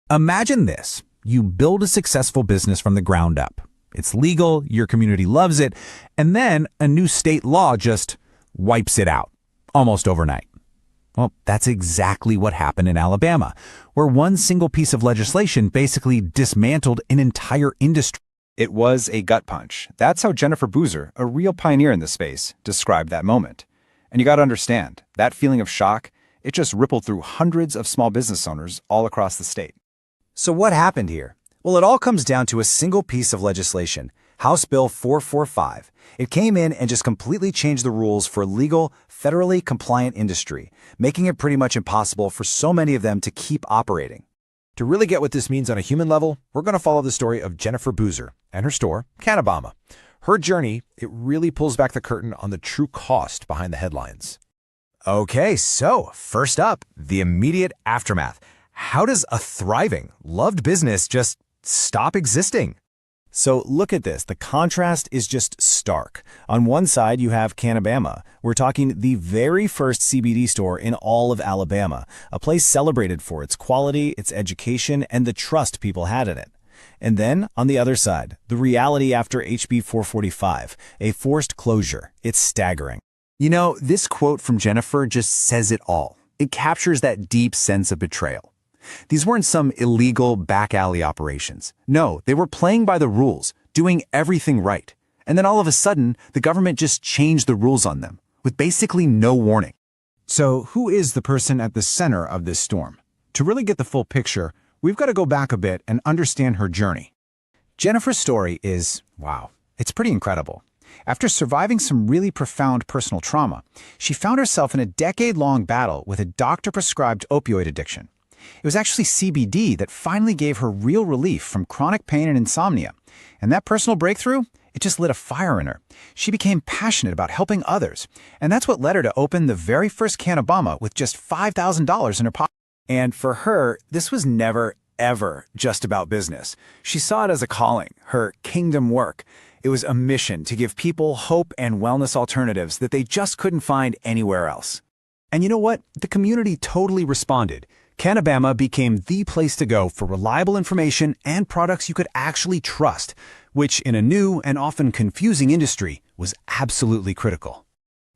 Imagine this. You build a successful business from the ground up. It's legal, your community loves it, and then a new state law just wipes it out, almost overnight. Well, that's exactly what happened in Alabama, where one single piece of legislation basically dismantled an entire industry. It was a gut punch. That's how Jennifer Boozer, a real pioneer in this space, described that moment. And you got to understand, that feeling of shock, it just rippled through hundreds of small business owners all across the state. So what happened here? Well, it all comes down to a single piece of legislation, House Bill 445. It came in and just completely changed the rules for legal, federally compliant industry, making it pretty much impossible for so many of them to keep operating. To really get what this means on a human level, we're going to follow the story of Jennifer Boozer and her store, CANNABAMA. Her journey, it really pulls back the curtain on the true cost behind the headlines. Okay, so first up, the immediate aftermath. How does a thriving, loved business just stop existing? So look at this. The contrast is just stark. On one side, you have CANNABAMA. We're talking the very first CBD store in all of Alabama, a place celebrated for its quality, its education, and the trust people had in it. And then, on the other side, the reality after HB 445, a forced closure. It's staggering. You know, this quote from Jennifer just says it all. It captures that deep sense of betrayal. These weren't some illegal back alley operations. No, they were playing by the rules, doing everything right. And then all of a sudden, the government just changed the rules on them, with basically no warning. So who is the person at the center of this storm? To really get the full picture, we've got to go back a bit and understand her journey. Jennifer's story is, wow, it's pretty incredible. After surviving some really profound personal trauma, she found herself in a decade-long battle with a doctor-prescribed opioid addiction. It was actually CBD that finally gave her real relief from chronic pain and insomnia. And that personal breakthrough, it just lit a fire in her. She became passionate about helping others. And that's what led her to open the very first CANNABAMA with just $5,000 in her pocket. And for her, this was never, ever just about business. She saw it as a calling, her kingdom work. It was a mission to give people hope and wellness alternatives that they just couldn't find anywhere else. And you know what? The community totally responded. CANNABAMA became the place to go for reliable information and products you could actually trust, which in a new and often confusing industry was absolutely critical.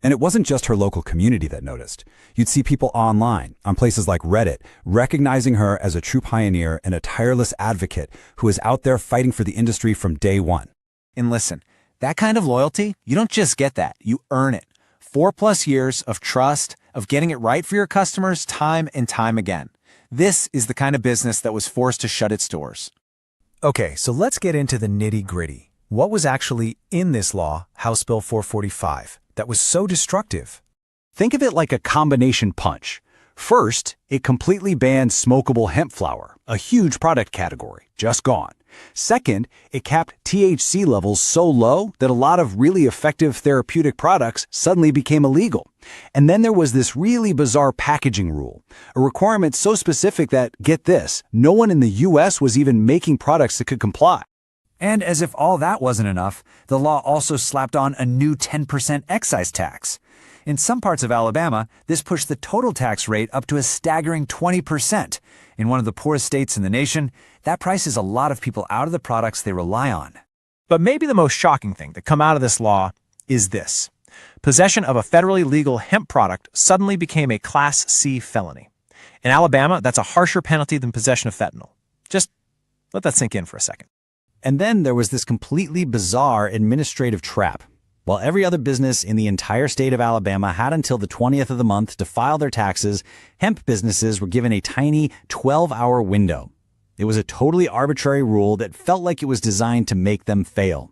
And it wasn't just her local community that noticed. You'd see people online, on places like Reddit, recognizing her as a true pioneer and a tireless advocate who is out there fighting for the industry from day one. And listen, that kind of loyalty, you don't just get that, you earn it. 4+ years of trust, of getting it right for your customers time and time again. This is the kind of business that was forced to shut its doors. Okay, so let's get into the nitty-gritty. What was actually in this law, House Bill 445, that was so destructive? Think of it like a combination punch. First, it completely banned smokable hemp flower, a huge product category, just gone. Second, it capped THC levels so low that a lot of really effective therapeutic products suddenly became illegal. And then there was this really bizarre packaging rule, a requirement so specific that, get this, no one in the US was even making products that could comply. And as if all that wasn't enough, the law also slapped on a new 10% excise tax. In some parts of Alabama, this pushed the total tax rate up to a staggering 20%. In one of the poorest states in the nation, that prices a lot of people out of the products they rely on. But maybe the most shocking thing to come out of this law is this. Possession of a federally legal hemp product suddenly became a Class C felony. In Alabama, that's a harsher penalty than possession of fentanyl. Just let that sink in for a second. And then there was this completely bizarre administrative trap. While every other business in the entire state of Alabama had until the 20th of the month to file their taxes, hemp businesses were given a tiny 12-hour window. It was a totally arbitrary rule that felt like it was designed to make them fail.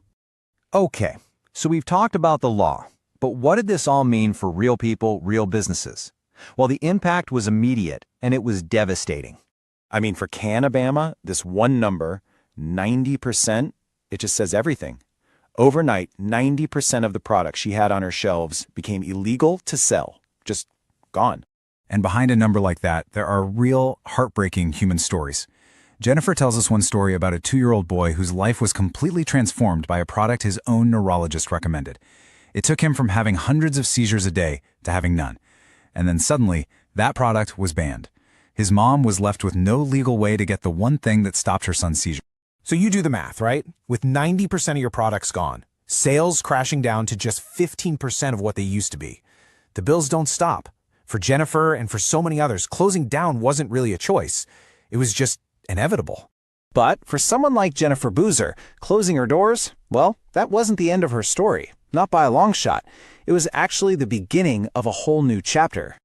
Okay, so we've talked about the law, but what did this all mean for real people, real businesses? Well, the impact was immediate, and it was devastating. I mean, for CANNABAMA, this one number, 90%, it just says everything. Overnight, 90% of the products she had on her shelves became illegal to sell, just gone. And behind a number like that, there are real, heartbreaking human stories. Jennifer tells us one story about a 2-year-old boy whose life was completely transformed by a product his own neurologist recommended. It took him from having hundreds of seizures a day to having none. And then suddenly, that product was banned. His mom was left with no legal way to get the one thing that stopped her son's seizure. So you do the math, right? With 90% of your products gone, sales crashing down to just 15% of what they used to be. The bills don't stop. For Jennifer and for so many others, closing down wasn't really a choice. It was just inevitable. But for someone like Jennifer Boozer, closing her doors, well, that wasn't the end of her story. Not by a long shot. It was actually the beginning of a whole new chapter.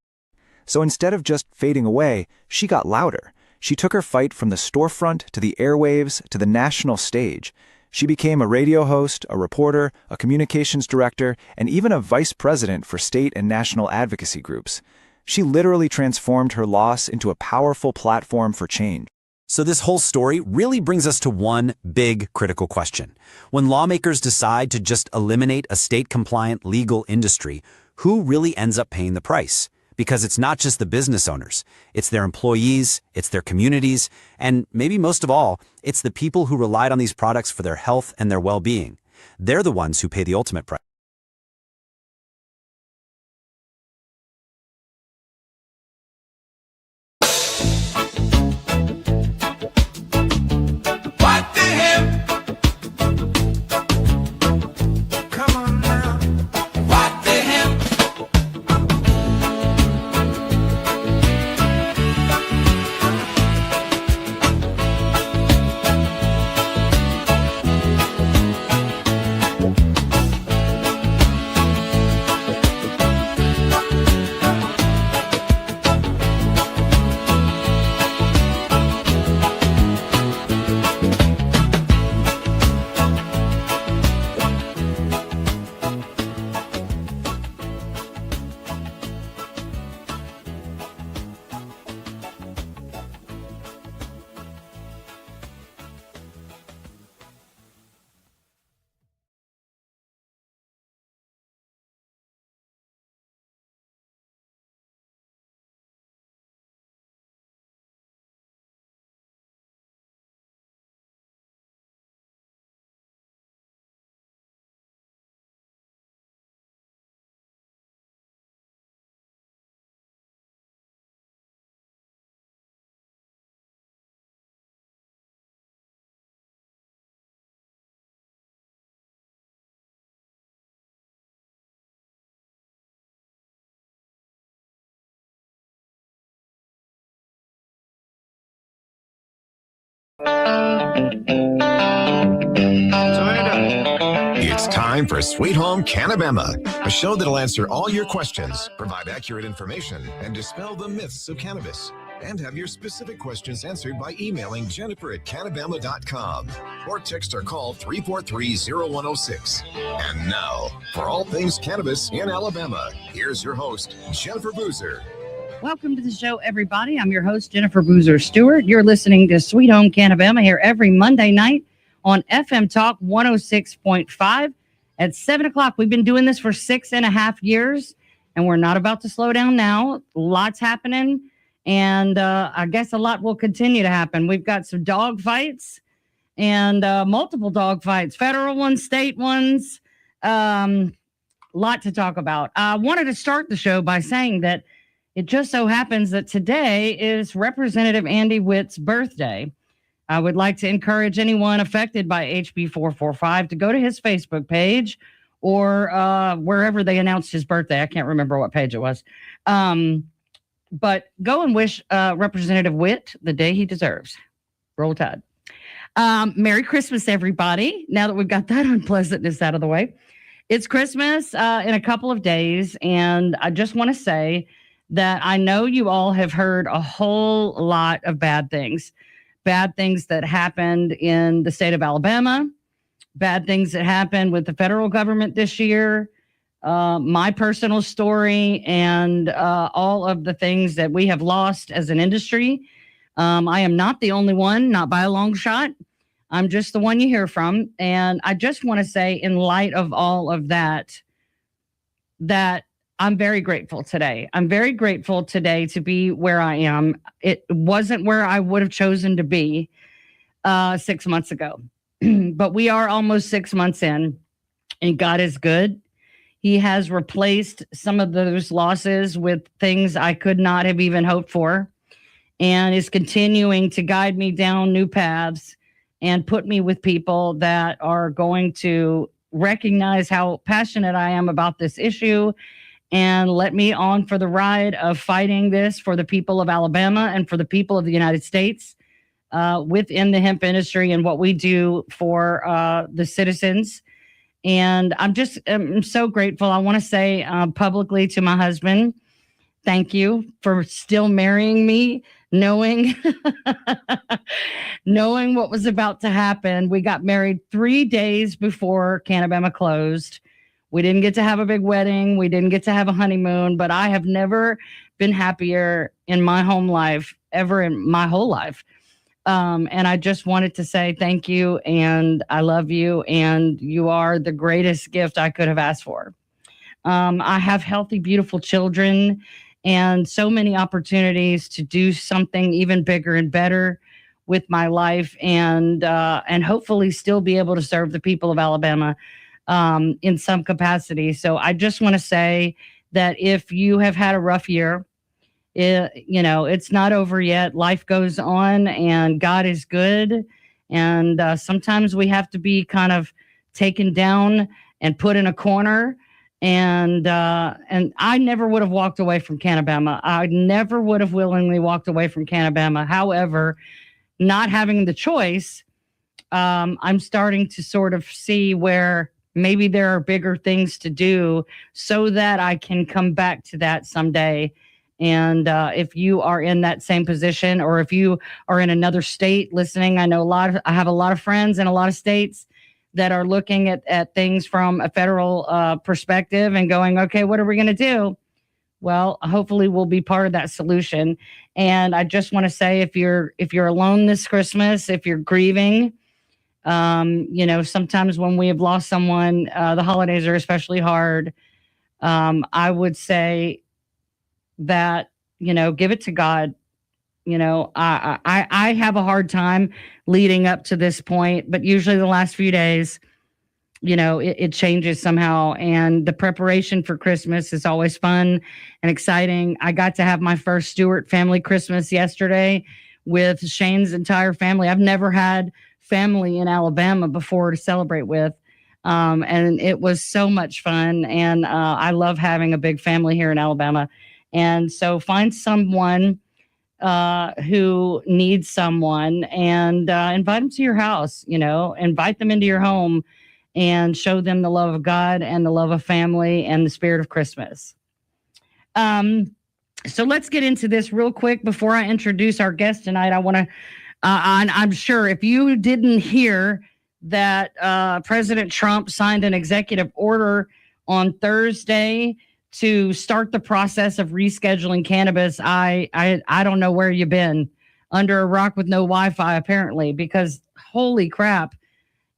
So instead of just fading away, she got louder. She took her fight from the storefront to the airwaves to the national stage. She became a radio host, a reporter, a communications director, and even a vice president for state and national advocacy groups. She literally transformed her loss into a powerful platform for change. So this whole story really brings us to one big critical question. When lawmakers decide to just eliminate a state-compliant legal industry, who really ends up paying the price? Because it's not just the business owners, it's their employees, it's their communities, and maybe most of all, it's the people who relied on these products for their health and their well-being. They're the ones who pay the ultimate price. It's time for Sweet Home CANNABAMA, a show that'll answer all your questions, provide accurate information, and dispel the myths of cannabis. And have your specific questions answered by emailing Jennifer@cannabama.com or text or call 343-0106. And now, for all things cannabis in Alabama, here's your host, Jennifer Boozer. Welcome to the show, everybody. I'm your host, Jennifer Boozer Stewart. You're listening to Sweet Home CANNABAMA here every Monday night on FM Talk 106.5 at 7 o'clock. We've been doing this for 6.5 years, and we're not about to slow down now. Lots happening, and I guess a lot will continue to happen. We've got some dog fights and multiple dog fights, federal ones, state ones, lot to talk about. I wanted to start the show by saying that it just so happens that today is Representative Andy Witt's birthday. I would like to encourage anyone affected by HB 445 to go to his Facebook page or wherever they announced his birthday. I can't remember what page it was. But go and wish Representative Witt the day he deserves. Roll Tide. Merry Christmas, everybody. Now that we've got that unpleasantness out of the way. It's Christmas in a couple of days, and I just want to say that I know you all have heard a whole lot of bad things that happened in the state of Alabama, bad things that happened with the federal government this year, my personal story, and all of the things that we have lost as an industry. I am not the only one, not by a long shot. I'm just the one you hear from. And I just want to say, in light of all of that, that I'm very grateful today. I'm very grateful today to be where I am. It wasn't where I would have chosen to be 6 months ago, but we are almost 6 months in, and God is good. He has replaced some of those losses with things I could not have even hoped for. and is continuing to guide me down new paths and put me with people that are going to recognize how passionate I am about this issue and let me on for the ride of fighting this for the people of Alabama and for the people of the United States within the hemp industry and what we do for the citizens. And I'm so grateful. I want to say publicly to my husband, thank you for still marrying me, knowing knowing what was about to happen. We got married 3 days before CANNABAMA closed. We didn't get to have a big wedding. We didn't get to have a honeymoon, but I have never been happier in my home life, ever in my whole life. And I just wanted to say thank you, and I love you, and you are the greatest gift I could have asked for. I have healthy, beautiful children and so many opportunities to do something even bigger and better with my life, and hopefully still be able to serve the people of Alabama in some capacity. So I just want to say that if you have had a rough year, it's not over yet. Life goes on, and God is good. And sometimes we have to be kind of taken down and put in a corner. And I never would have walked away from CANNABAMA. I never would have willingly walked away from CANNABAMA. However, not having the choice, I'm starting to sort of see where maybe there are bigger things to do so that I can come back to that someday. And if you are in that same position, or if you are in another state listening, I have a lot of friends in a lot of states that are looking at things from a federal perspective and going, okay, what are we going to do? Well, hopefully we'll be part of that solution. And I just want to say, if you're alone this Christmas, if you're grieving, sometimes when we have lost someone, the holidays are especially hard. I would say that, give it to God. I have a hard time leading up to this point, but usually the last few days, it changes somehow. And the preparation for Christmas is always fun and exciting. I got to have my first Stewart family Christmas yesterday with Shane's entire family. I've never had family in Alabama before to celebrate with. And it was so much fun. And I love having a big family here in Alabama. And so find someone who needs someone and invite them to your house, invite them into your home and show them the love of God and the love of family and the spirit of Christmas. So let's get into this real quick before I introduce our guest tonight. I want to, I'm sure if you didn't hear that President Trump signed an executive order on Thursday to start the process of rescheduling cannabis, I don't know where you've been, under a rock with no Wi-Fi, apparently, because holy crap,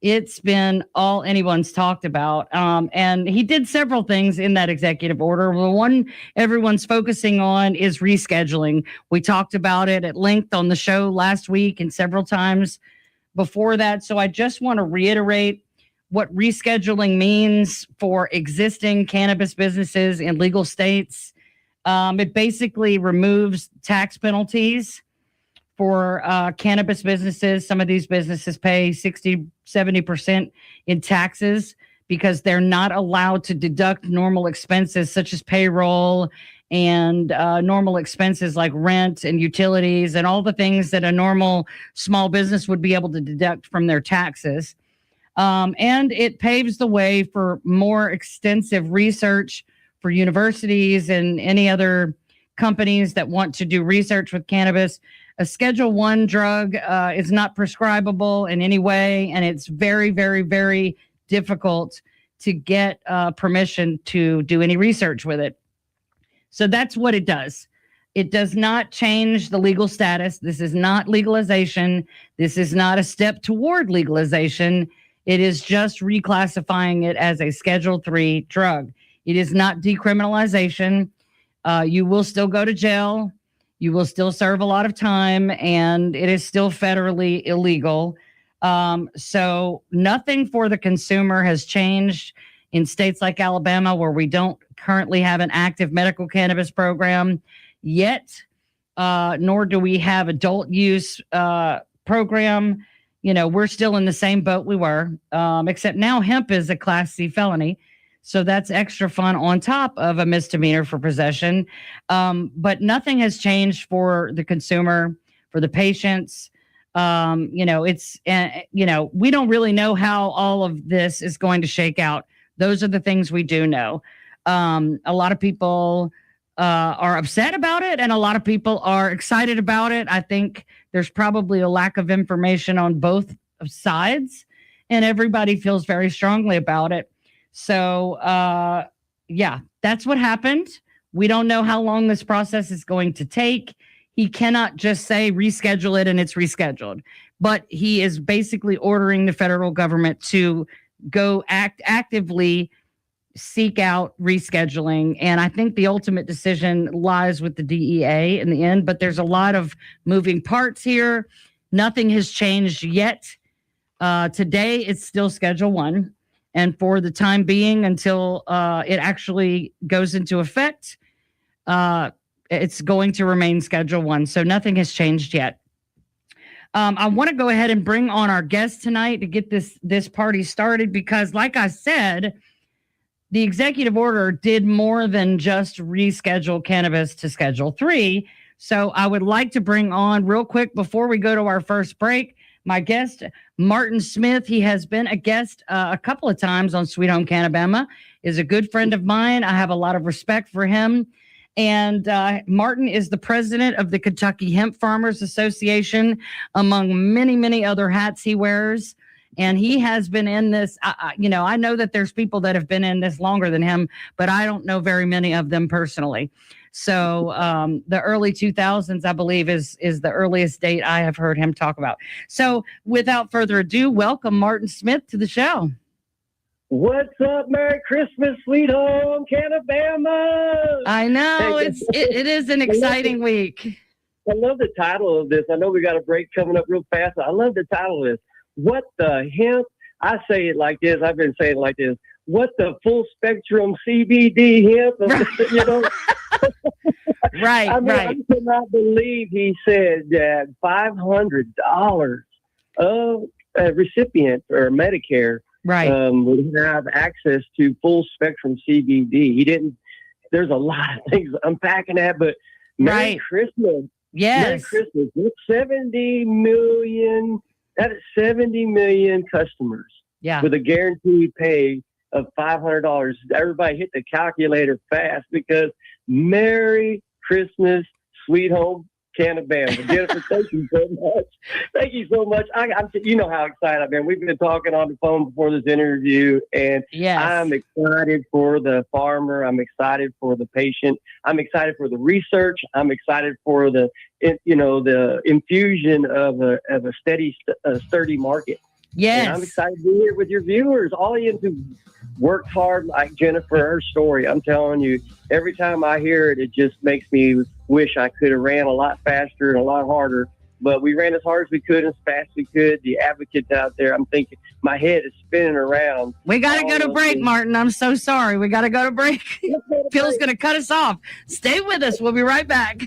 it's been all anyone's talked about. And he did several things in that executive order. The one everyone's focusing on is rescheduling. We talked about it at length on the show last week and several times before that. So I just want to reiterate what rescheduling means for existing cannabis businesses in legal states. It basically removes tax penalties for cannabis businesses. Some of these businesses pay 60, 70% in taxes because they're not allowed to deduct normal expenses such as payroll and normal expenses like rent and utilities and all the things that a normal small business would be able to deduct from their taxes. And it paves the way for more extensive research for universities and any other companies that want to do research with cannabis. A Schedule I drug is not prescribable in any way, and it's very, very, very difficult to get permission to do any research with it. So that's what it does. It does not change the legal status. This is not legalization. This is not a step toward legalization. It is just reclassifying it as a Schedule III drug. It is not decriminalization. You will still go to jail. You will still serve a lot of time, and it is still federally illegal. So nothing for the consumer has changed in states like Alabama, where we don't currently have an active medical cannabis program yet. nor do we have adult use program. We're still in the same boat we were, except now hemp is a Class C felony. So that's extra fun on top of a misdemeanor for possession. But nothing has changed for the consumer, for the patients. We don't really know how all of this is going to shake out. Those are the things we do know. A lot of people are upset about it, and a lot of people are excited about it. I think there's probably a lack of information on both sides, and everybody feels very strongly about it. So, that's what happened. We don't know how long this process is going to take. He cannot just say reschedule it and it's rescheduled, but he is basically ordering the federal government to go actively seek out rescheduling. And I think the ultimate decision lies with the DEA in the end, but there's a lot of moving parts here. Nothing has changed yet. Today, it's still Schedule 1. And for the time being, until it actually goes into effect, it's going to remain Schedule 1. So nothing has changed yet. I want to go ahead and bring on our guest tonight to get this party started because, like I said, the executive order did more than just reschedule cannabis to Schedule 3. So I would like to bring on real quick before we go to our first break, my guest, Martin Smith. He has been a guest a couple of times on Sweet Home CANNABAMA, is a good friend of mine. I have a lot of respect for him. And Martin is the president of the Kentucky Hemp Farmers Association, among many, many other hats he wears. And he has been in this, I know that there's people that have been in this longer than him, but I don't know very many of them personally. So the early 2000s, I believe, is the earliest date I have heard him talk about. So without further ado, welcome Martin Smith to the show. What's up? Merry Christmas, Sweet Home CANNABAMA. I know it is an exciting week. I love the title of this. I know we got a break coming up real fast. I love the title of this. What the hemp? I say it like this. I've been saying it like this. What the full spectrum CBD hemp? Right, right. I cannot believe he said that $500 of a recipient or Medicare would have access to full spectrum CBD. He didn't. There's a lot of things unpacking that, but Merry Christmas. Yes. Merry Christmas. That's 70 million. That is 70 million customers with a guaranteed pay of $500. Everybody hit the calculator fast because Merry Christmas, Sweet Home CANNABAMA. Jennifer, thank you so much. Thank you so much. You know how excited I've been. We've been talking on the phone before this interview, and I'm excited for the farmer. I'm excited for the patient. I'm excited for the research. I'm excited for the infusion of a steady, sturdy market. Yes. And I'm excited to be here with your viewers, all you who worked hard like Jennifer, her story. I'm telling you, every time I hear it, it just makes me wish I could have ran a lot faster and a lot harder. But we ran as hard as we could, as fast as we could. The advocates out there, I'm thinking, my head is spinning around. We got to go to break, Martin. I'm so sorry. We got to go to break. Phil's going to cut us off. Stay with us. We'll be right back.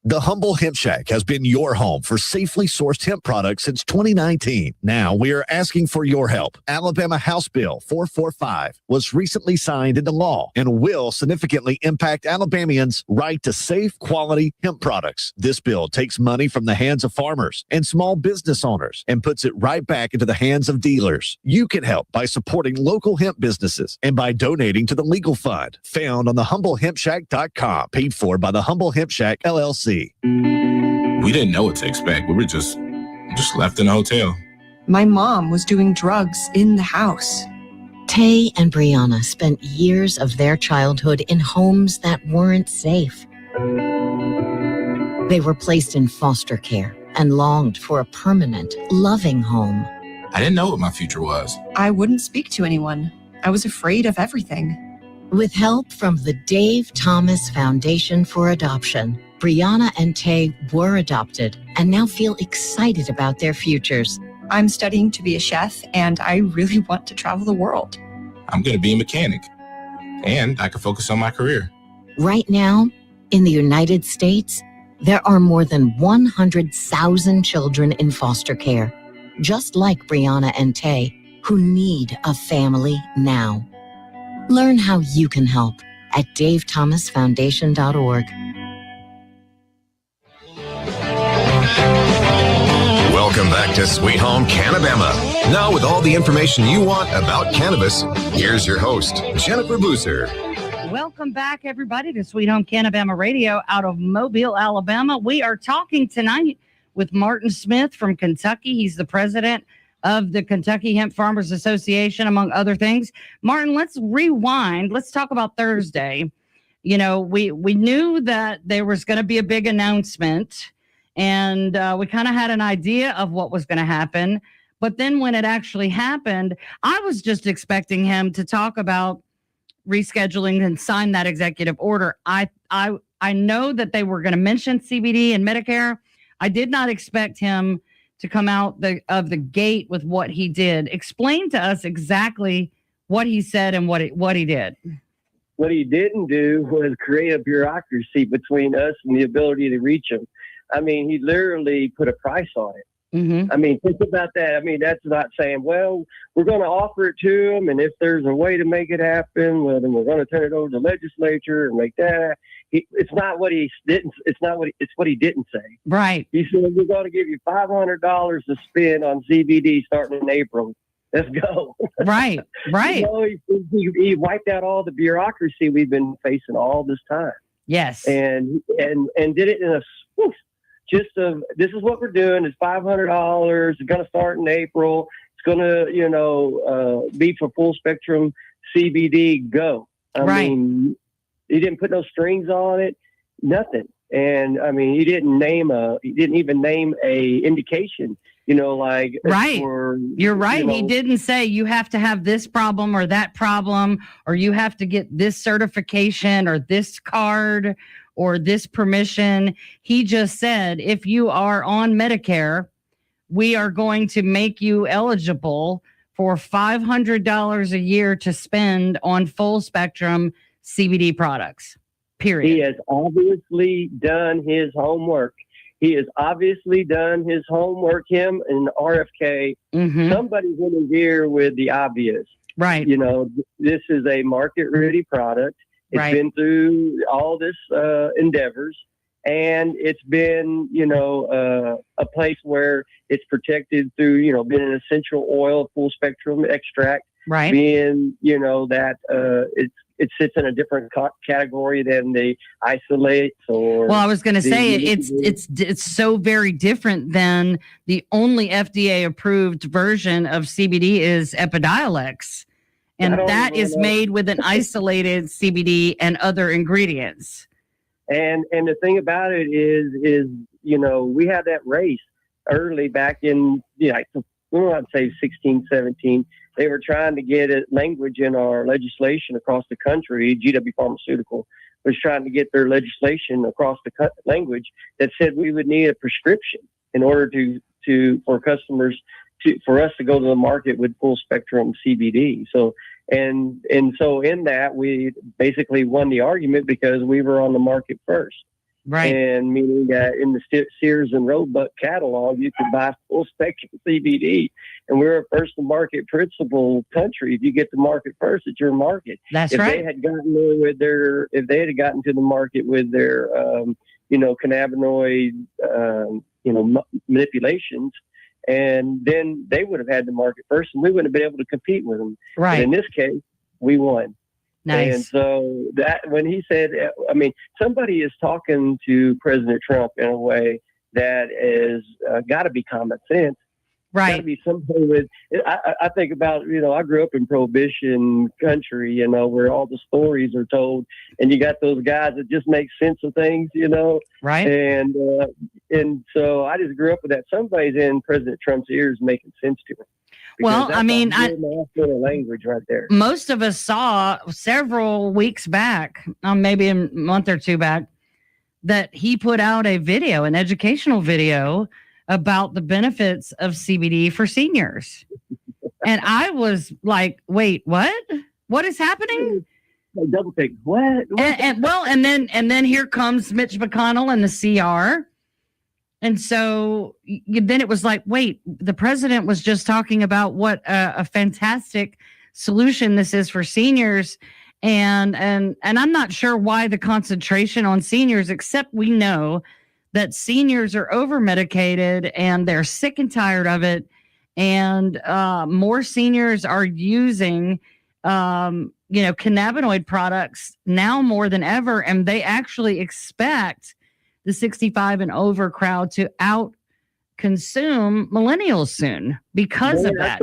The Humble Hemp Shack has been your home for safely sourced hemp products since 2019. Now we are asking for your help. Alabama House Bill 445 was recently signed into law and will significantly impact Alabamians' right to safe, quality hemp products. This bill takes money from the hands of farmers and small business owners and puts it right back into the hands of dealers. You can help by supporting local hemp businesses and by donating to the legal fund found on thehumblehempshack.com, paid for by the Humble Hemp Shack, LLC. We didn't know what to expect. We were just left in a hotel. My mom was doing drugs in the house. Tay and Brianna spent years of their childhood in homes that weren't safe. They were placed in foster care and longed for a permanent, loving home. I didn't know what my future was. I wouldn't speak to anyone. I was afraid of everything. With help from the Dave Thomas Foundation for Adoption, Brianna and Tay were adopted and now feel excited about their futures. I'm studying to be a chef, and I really want to travel the world. I'm going to be a mechanic. and I could focus on my career. Right now, in the United States, there are more than 100,000 children in foster care, just like Brianna and Tay, who need a family now. Learn how you can help at davethomasfoundation.org. Welcome back to Sweet Home CANNABAMA. Now with all the information you want about cannabis, here's your host, Jennifer Boozer. Welcome back, everybody, to Sweet Home CANNABAMA Radio out of Mobile, Alabama. We are talking tonight with Martin Smith from Kentucky. He's the president of the Kentucky Hemp Farmers Association, among other things. Martin, let's rewind. Let's talk about Thursday. You know, we knew that there was going to be a big announcement, and we kind of had an idea of what was going to happen. But then when it actually happened, I was just expecting him to talk about rescheduling and sign that executive order. I know that they were going to mention CBD and Medicare. I did not expect him to come out of the gate with what he did. Explain to us exactly what he said and what he did. What he didn't do was create a bureaucracy between us and the ability to reach him. I mean, he literally put a price on it. Mm-hmm. I mean, think about that. I mean, that's not saying, well, we're going to offer it to them, and if there's a way to make it happen, well, then we're going to turn it over to the legislature and make that. It's not what he didn't. It's what he didn't say. Right. He said we're going to give you $500 to spend on CBD starting in April. Let's go. Right. Right. You know, he wiped out all the bureaucracy we've been facing all this time. Yes. And did it in a swoosh. This is what we're doing. It's $500. It's going to start in April. It's going to, be for full spectrum CBD. Go. I mean, he didn't put no strings on it, nothing. And I mean, he didn't even name a indication. Right. You're right. He didn't say you have to have this problem or that problem, or you have to get this certification or this card or this permission. He just said, if you are on Medicare, we are going to make you eligible for $500 a year to spend on full spectrum CBD products, period. He has obviously done his homework. Him and RFK. Mm-hmm. Somebody went in here with the obvious. Right. This is a market-ready product. It's been through all this endeavors, and it's been, a place where it's protected through, being an essential oil, full spectrum extract, right? Being, it sits in a different category than the isolates or. Well, I was going to say it's so very different than the only FDA approved version of CBD is Epidiolex. And that is made with an isolated CBD and other ingredients. And the thing about it is we had that race early back in, I'd say 16, 17. They were trying to get language in our legislation across the country. GW Pharmaceutical was trying to get their legislation across the language that said we would need a prescription in order for customers for us to go to the market with full spectrum CBD. So, and so in that, we basically won the argument because we were on the market first. Right. And meaning that in the Sears and Roebuck catalog, you could buy full spectrum CBD. And we're a first to market principle country. If you get to market first, it's your market. That's right. If they had gotten to the market with their, cannabinoid, manipulations, and then they would have had the market first, and we wouldn't have been able to compete with them. Right. But in this case, we won. Nice. And so that when he said, somebody is talking to President Trump in a way that is got to be common sense. Right. Got to be somebody with. I think about I grew up in Prohibition country, where all the stories are told, and you got those guys that just make sense of things, Right. And so I just grew up with that. Somebody's in President Trump's ears making sense to him. Well, I mean, language right there. Most of us saw several weeks back, maybe a month or two back, that he put out a video, an educational video about the benefits of CBD for seniors. And I was like, wait, what? What is happening? double take. What? And then here comes Mitch McConnell and the CR. And so then it was like, wait, the president was just talking about what a fantastic solution this is for seniors. And I'm not sure why the concentration on seniors, except we know that seniors are over medicated and they're sick and tired of it. And more seniors are using, cannabinoid products now more than ever. And they actually expect the 65 and over crowd to out consume millennials soon because of that.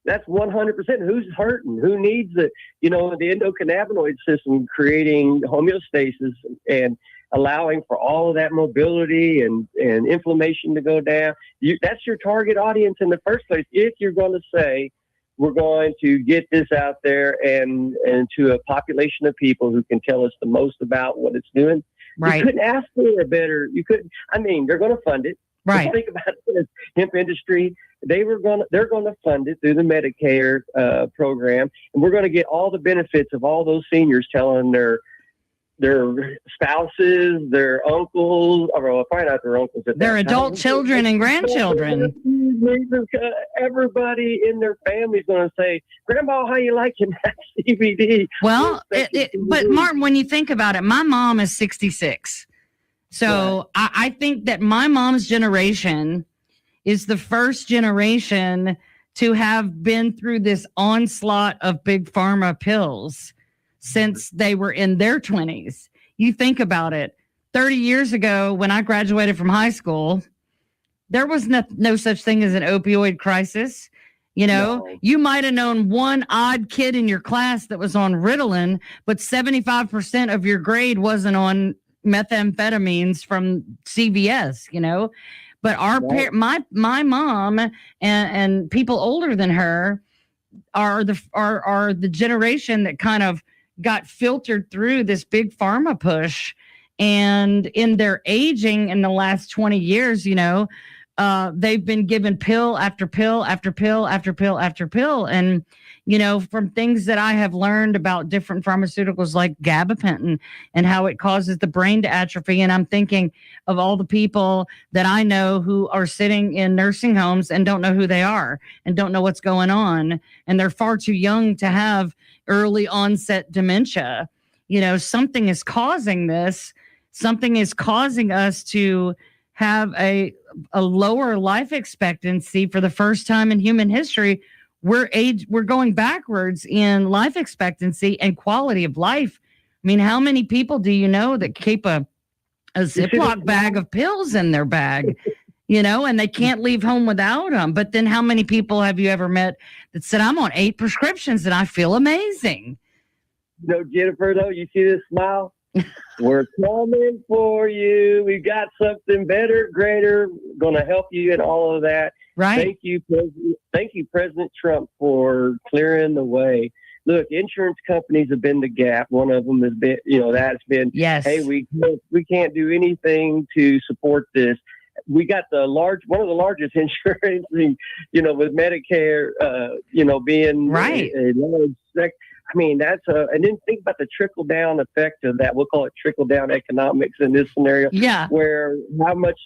That's 100%. Who's hurting? Who needs the endocannabinoid system creating homeostasis and allowing for all of that mobility and inflammation to go down? That's your target audience in the first place. If you're going to say, we're going to get this out there and to a population of people who can tell us the most about what it's doing. Right. You couldn't ask for a better, they're going to fund it. Right. Just think about it as hemp industry. They're going to fund it through the Medicare program. And we're going to get all the benefits of all those seniors telling their spouses, their uncles, or probably not their uncles. Their adult children and grandchildren. Everybody in their family is going to say, Grandma, how you liking that CBD? Well, but Martin, when you think about it, my mom is 66. So right. I think that my mom's generation is the first generation to have been through this onslaught of big pharma pills since they were in their 20s. You think about it. 30 years ago, when I graduated from high school, there was no such thing as an opioid crisis. You might have known one odd kid in your class that was on Ritalin, but 75% of your grade wasn't on methamphetamines from CVS, But my mom and people older than her are the generation that kind of got filtered through this big pharma push, and in their aging in the last 20 years, they've been given pill after pill after pill after pill after pill. And, from things that I have learned about different pharmaceuticals like gabapentin and how it causes the brain to atrophy. And I'm thinking of all the people that I know who are sitting in nursing homes and don't know who they are and don't know what's going on. And they're far too young to have early onset dementia. Something is causing this. Something is causing us to have a lower life expectancy for the first time in human history. We're going backwards in life expectancy and quality of life. I mean, how many people do you know that keep a Ziploc bag of pills in their bag, and they can't leave home without them? But then how many people have you ever met that said, I'm on 8 prescriptions and I feel amazing? Jennifer, though, you see this smile? We're coming for you. We got something better, greater, going to help you in all of that. Right. Thank you, President Trump, for clearing the way. Look, insurance companies have been the gap. One of them has been, that's been, yes. Hey, we can't do anything to support this. We got one of the largest insurance, with Medicare, being right. a large sector. I mean, and then think about the trickle down effect of that. We'll call it trickle down economics in this scenario. Yeah. Where how much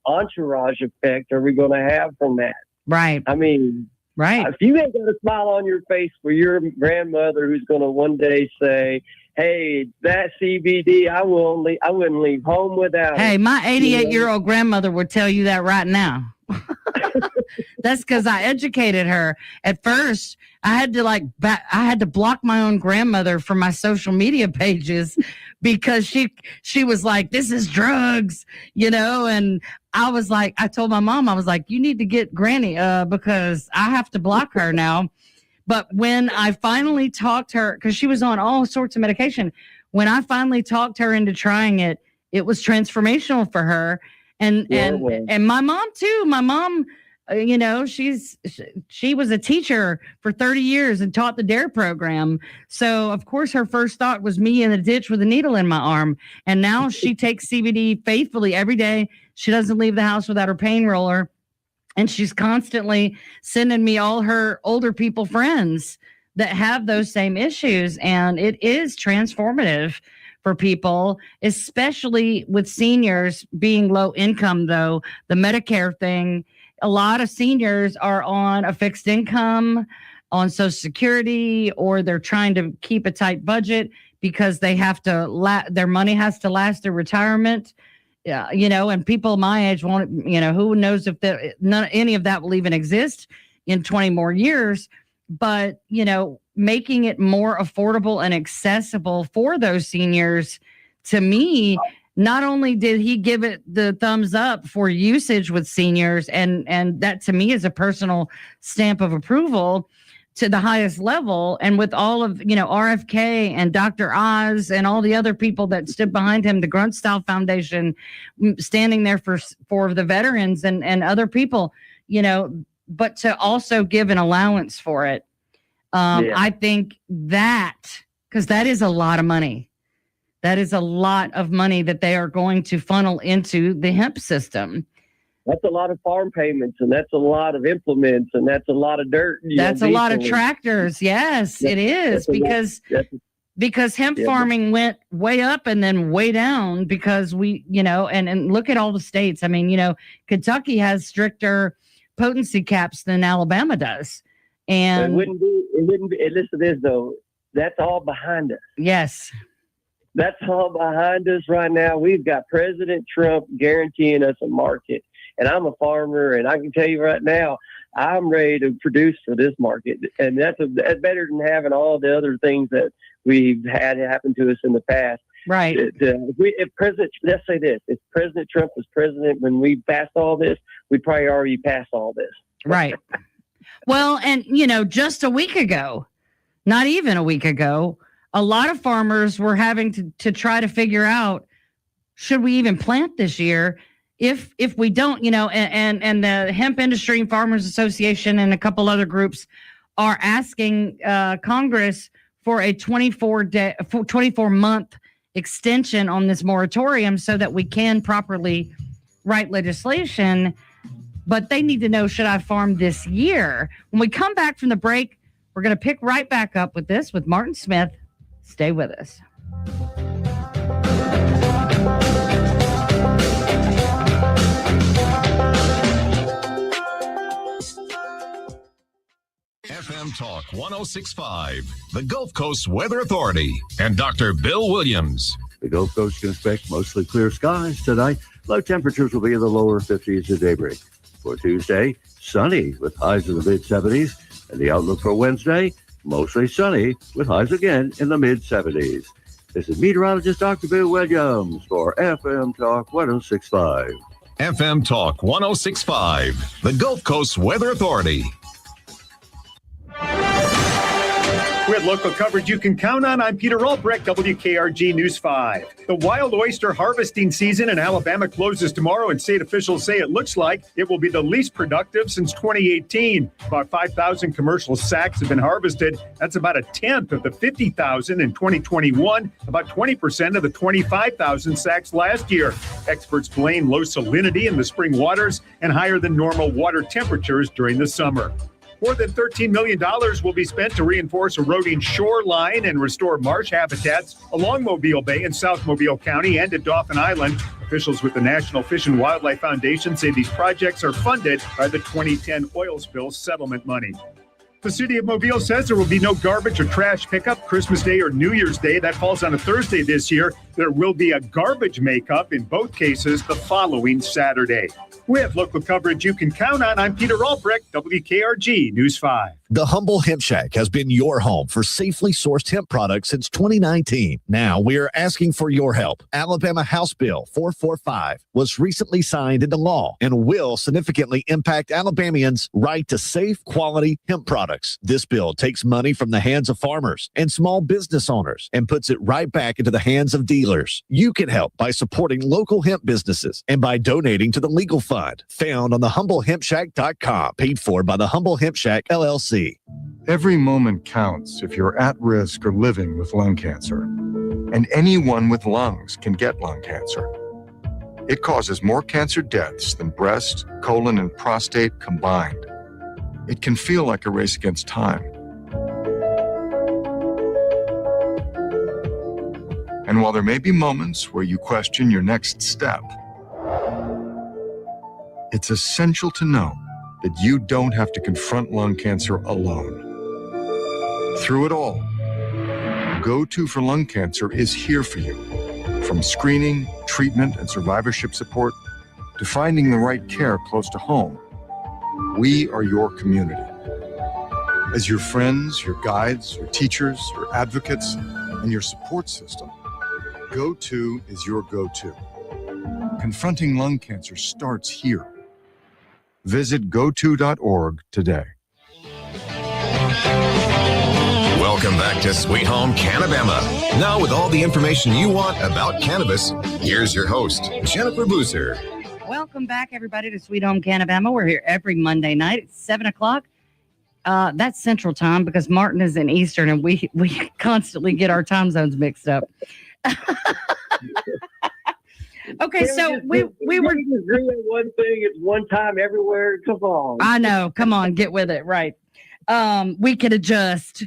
entourage effect are we going to have from that? Right. I mean, right. If you ain't got a smile on your face for your grandmother who's going to one day say, hey, that CBD, I wouldn't leave home without it. Hey, my 88-year-old grandmother would tell you that right now. That's because I educated her. At first, I had to block my own grandmother from my social media pages because she was like, this is drugs, and I told my mom, I was like, you need to get Granny because I have to block her now. But when I finally talked her, because she was on all sorts of medication, when I finally talked her into trying it, it was transformational for her. And my mom too. My mom, she was a teacher for 30 years and taught the DARE program. So of course her first thought was me in a ditch with a needle in my arm. And now she takes CBD faithfully every day. She doesn't leave the house without her pain roller. And she's constantly sending me all her older people friends that have those same issues. And it is transformative for people, especially with seniors being low income, though. The Medicare thing, a lot of seniors are on a fixed income, on Social Security, or they're trying to keep a tight budget because they have to, their money has to last their retirement. Yeah, and people my age won't, who knows if any of that will even exist in 20 more years. But, making it more affordable and accessible for those seniors, to me, not only did he give it the thumbs up for usage with seniors, and that to me is a personal stamp of approval to the highest level, and with all of, RFK and Dr. Oz and all the other people that stood behind him, the Grunt-Style Foundation standing there for the veterans and other people, but to also give an allowance for it. I think that, because that is a lot of money. That is a lot of money that they are going to funnel into the hemp system. That's a lot of farm payments, and that's a lot of implements, and that's a lot of dirt. That's a lot of tractors. Yes, it is, because hemp farming went way up and then way down because we, and look at all the states. I mean, Kentucky has stricter potency caps than Alabama does. And it wouldn't be, listen to this though. That's all behind us. Yes. That's all behind us right now. We've got President Trump guaranteeing us a market. And I'm a farmer, and I can tell you right now, I'm ready to produce for this market. And that's better than having all the other things that we've had happen to us in the past. Right. Let's say this, if President Trump was president when we passed all this, we'd probably already passed all this. Right. Well, and, just a week ago, not even a week ago, a lot of farmers were having to try to figure out, should we even plant this year? If we don't, and the Hemp Industry and Farmers Association and a couple other groups are asking Congress for a 24-month extension on this moratorium so that we can properly write legislation. But they need to know, should I farm this year? When we come back from the break, we're going to pick right back up with this with Martin Smith. Stay with us. FM Talk 106.5, the Gulf Coast Weather Authority, and Dr. Bill Williams. The Gulf Coast can expect mostly clear skies tonight. Low temperatures will be in the lower 50s at daybreak. For Tuesday, sunny with highs in the mid-70s. And the outlook for Wednesday, mostly sunny with highs again in the mid-70s. This is meteorologist Dr. Bill Williams for FM Talk 106.5. FM Talk 106.5, the Gulf Coast Weather Authority. With local coverage you can count on, I'm Peter Albrecht, WKRG News 5. The wild oyster harvesting season in Alabama closes tomorrow, and state officials say it looks like it will be the least productive since 2018. About 5,000 commercial sacks have been harvested. That's about a tenth of the 50,000 in 2021, about 20% of the 25,000 sacks last year. Experts blame low salinity in the spring waters and higher than normal water temperatures during the summer. More than $13 million will be spent to reinforce eroding shoreline and restore marsh habitats along Mobile Bay in South Mobile County and at Dauphin Island. Officials with the National Fish and Wildlife Foundation say these projects are funded by the 2010 oil spill settlement money. The city of Mobile says there will be no garbage or trash pickup Christmas Day or New Year's Day. That falls on a Thursday this year. There will be a garbage makeup in both cases the following Saturday. With local coverage you can count on, I'm Peter Albrecht, WKRG News 5. The Humble Hemp Shack has been your home for safely sourced hemp products since 2019. Now we are asking for your help. Alabama House Bill 445 was recently signed into law and will significantly impact Alabamians' right to safe, quality hemp products. This bill takes money from the hands of farmers and small business owners and puts it right back into the hands of dealers. You can help by supporting local hemp businesses and by donating to the legal fund found on thehumblehempshack.com, paid for by the Humble Hemp Shack, LLC. Every moment counts if you're at risk or living with lung cancer. And anyone with lungs can get lung cancer. It causes more cancer deaths than breast, colon, and prostate combined. It can feel like a race against time. And while there may be moments where you question your next step, it's essential to know that you don't have to confront lung cancer alone. Through it all, Go-To for Lung Cancer is here for you. From screening, treatment, and survivorship support to finding the right care close to home, we are your community. As your friends, your guides, your teachers, your advocates, and your support system, Go-To is your go-to. Confronting lung cancer starts here. Visit goto.org today. Welcome back to Sweet Home CANNABAMA. Now with all the information you want about cannabis, here's your host, Jennifer Boozer. Welcome back, everybody, to Sweet Home CANNABAMA. We're here every Monday night at 7 o'clock. That's Central Time because Martin is in Eastern, and we constantly get our time zones mixed up. Okay, so we were agree on one thing. It's one time everywhere. Come on. I know. Come on, get with it. Right. We could adjust.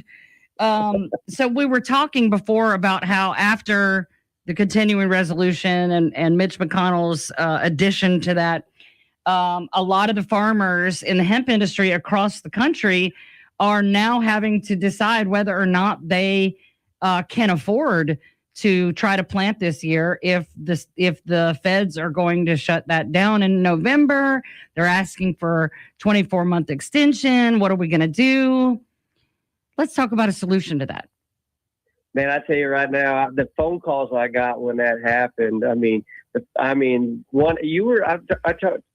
So we were talking before about how after the continuing resolution and Mitch McConnell's addition to that, a lot of the farmers in the hemp industry across the country are now having to decide whether or not they can afford to try to plant this year. If the feds are going to shut that down in November, they're asking for 24-month extension. What are we going to do? Let's talk about a solution to that. Man, I tell you right now, the phone calls I got when that happened. I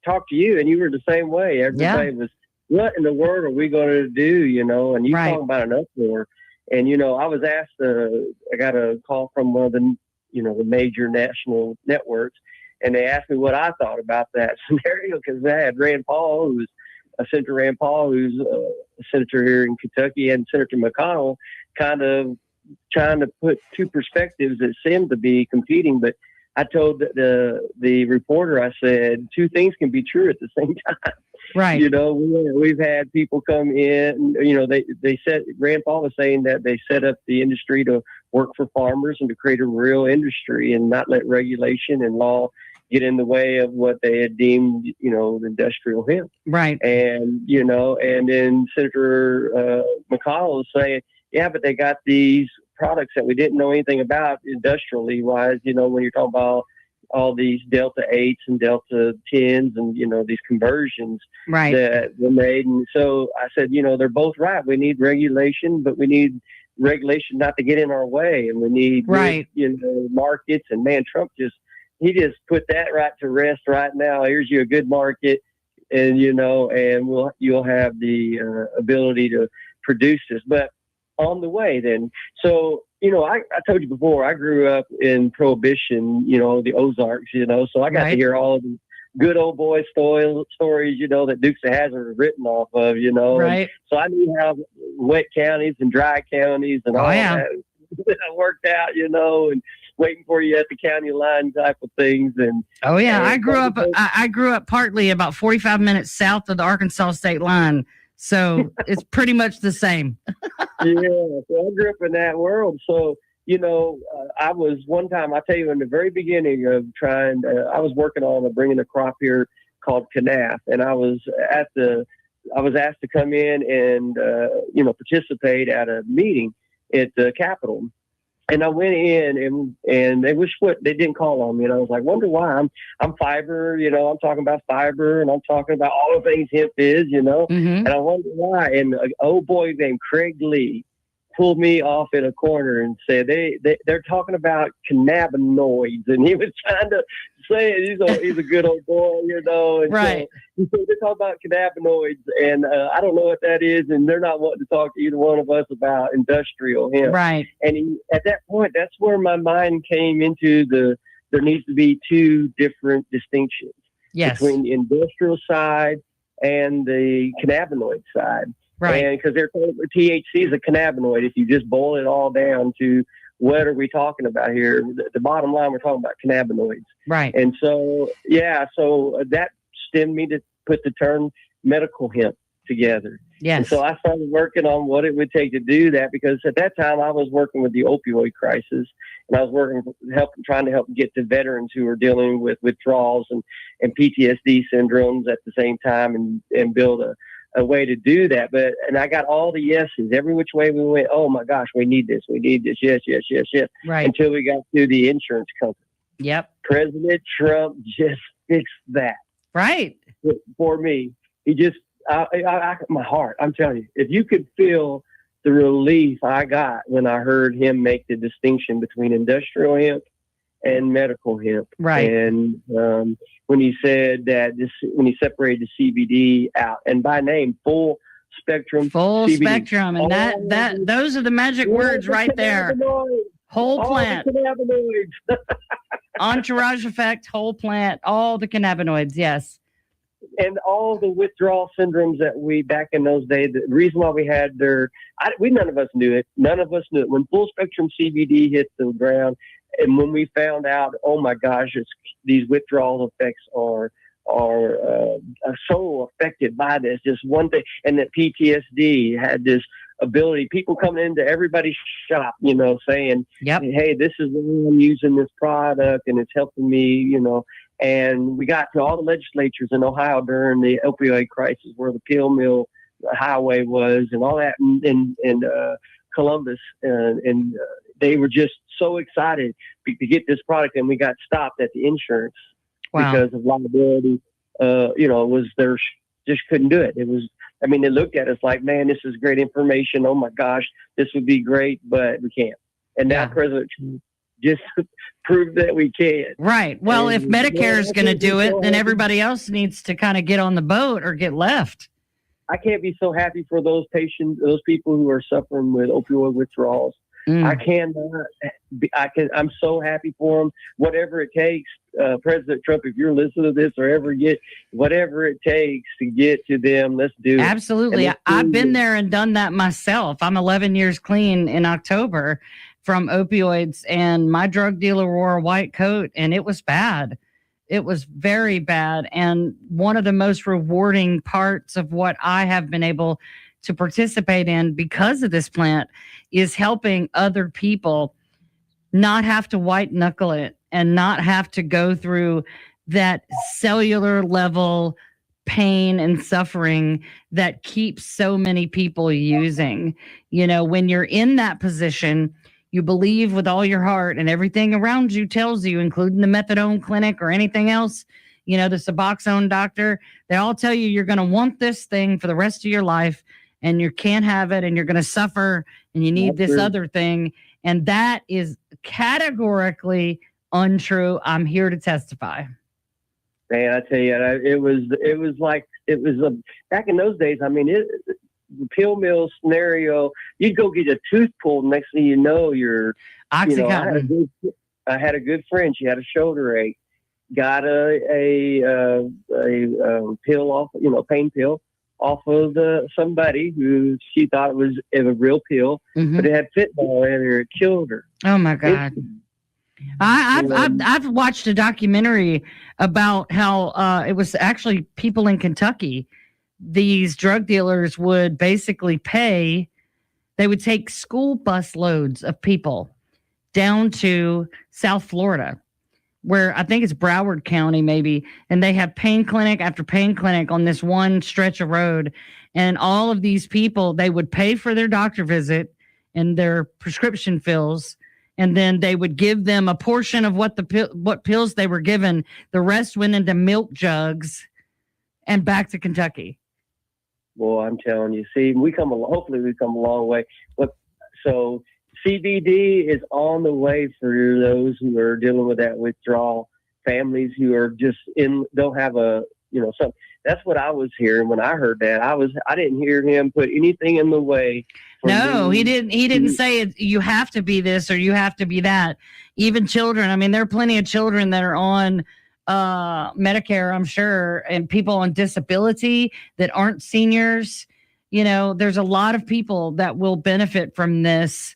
talked to you, and you were the same way. Everybody was, what in the world are we going to do? And you talking about an uproar. And I was asked. I got a call from one of the, the major national networks, and they asked me what I thought about that scenario because they had Senator Rand Paul, who's a senator here in Kentucky, and Senator McConnell, kind of trying to put two perspectives that seem to be competing. But I told the reporter, I said, two things can be true at the same time. Right. We've had people come in, they said, Rand Paul was saying that they set up the industry to work for farmers and to create a real industry and not let regulation and law get in the way of what they had deemed, industrial hemp. Right. And, and then Senator McConnell was saying, yeah, but they got these products that we didn't know anything about industrially wise, when you're talking about all these Delta 8s and Delta 10s and, these conversions that were made. And so I said, they're both right. We need regulation, but we need regulation not to get in our way. And we need, markets. And man, Trump he just put that right to rest right now. Here's you a good market and, and you'll have the ability to produce this. But on the way then. So, I told you before, I grew up in Prohibition, the Ozarks, so I got to hear all of the good old boy stories, that Dukes of Hazzard are written off of, Right. And so I knew how wet counties and dry counties and all that worked out, and waiting for you at the county line type of things. And I grew up partly about 45 minutes south of the Arkansas state line. So it's pretty much the same. Yeah, so I grew up in that world. So, I was one time, I'll tell you, in the very beginning of trying, I was working on bringing a crop here called Canaf, and I was asked to come in and, participate at a meeting at the Capitol. And I went in and they they didn't call on me. And I was like, wonder why. I'm fiber, I'm talking about fiber and I'm talking about all the things hemp is, and I wonder why. And an old boy named Craig Lee pulled me off in a corner and said, they're talking about cannabinoids. And he was trying to say it. He's a good old boy, and right. So he said, they're talking about cannabinoids. And I don't know what that is. And they're not wanting to talk to either one of us about industrial hemp. Right. And at that point, that's where my mind came into there needs to be two different distinctions between the industrial side and the cannabinoid side. Right. And because THC is a cannabinoid, if you just boil it all down to what are we talking about here, the bottom line, we're talking about cannabinoids. Right. And so, so that stemmed me to put the term medical hemp together. Yes. And so I started working on what it would take to do that, because at that time I was working with the opioid crisis, and I was trying to help get to veterans who are dealing with withdrawals and PTSD syndromes at the same time, and build a way to do that. And I got all the yeses every which way we went. Oh my gosh, we need this. Yes. Right. Until we got to the insurance company. Yep. President Trump just fixed that. Right. For me. He just, my heart, I'm telling you, if you could feel the relief I got when I heard him make the distinction between industrial hemp and medical hemp. Right. And when he said that when he separated the CBD out, and by name, full spectrum CBD. Spectrum, and those are the magic words right there. Whole plant. Entourage effect, whole plant, all the cannabinoids, yes. And all the withdrawal syndromes that we, back in those days, the reason why we had none of us knew it. None of us knew it. When full spectrum CBD hit the ground, and when we found out, oh my gosh, these withdrawal effects are so affected by this, just one thing, and that PTSD had this ability, people coming into everybody's shop, saying, yep, hey, this is why I'm using this product and it's helping me, and we got to all the legislatures in Ohio during the opioid crisis, where the pill mill highway was and all that in Columbus, and they were just so excited to get this product, and we got stopped at the insurance because of liability. Was there, just couldn't do it. It was, they looked at us like, man, this is great information. Oh my gosh, this would be great, but we can't. And now President Trump just proved that we can. Right. Well, if Medicare is going to do it, then everybody else needs to kind of get on the boat or get left. I can't be so happy for those patients, those people who are suffering with opioid withdrawals. I cannot. I'm so happy for them. Whatever it takes, President Trump, if you're listening to this or ever get whatever it takes to get to them, let's do it. Absolutely. I've been there and done that myself. I'm 11 years clean in October from opioids, and my drug dealer wore a white coat, and it was bad. It was very bad. And one of the most rewarding parts of what I have been able to participate in because of this plant is helping other people not have to white knuckle it and not have to go through that cellular level pain and suffering that keeps so many people using. When you're in that position, you believe with all your heart, and everything around you tells you, including the methadone clinic or anything else, the Suboxone doctor, they all tell you you're going to want this thing for the rest of your life, and you can't have it, and you're going to suffer, and you need this other thing. And that is categorically untrue. I'm here to testify. Man, I tell you, it was back in those days. The pill mill scenario, you'd go get a tooth pulled. Next thing you know, you're Oxycontin. I had a good friend. She had a shoulder ache. Got a pill off, pain pill off of somebody who she thought it was a real pill, but it had fentanyl in it. It killed her. Oh my God. I've watched a documentary about how it was actually people in Kentucky. These drug dealers would basically they would take school bus loads of people down to South Florida, where I think it's Broward County maybe, and they have pain clinic after pain clinic on this one stretch of road. And all of these people, they would pay for their doctor visit and their prescription fills, and then they would give them a portion of what pills they were given. The rest went into milk jugs and back to Kentucky. Boy, I'm telling you, see, hopefully we come a long way. So CBD is on the way for those who are dealing with that withdrawal, families who are just don't have something. That's what I was hearing when I heard that. I didn't hear him put anything in the way. No, he didn't say you have to be this or you have to be that. Even children. There are plenty of children that are on Medicare, I'm sure, and people on disability that aren't seniors. There's a lot of people that will benefit from this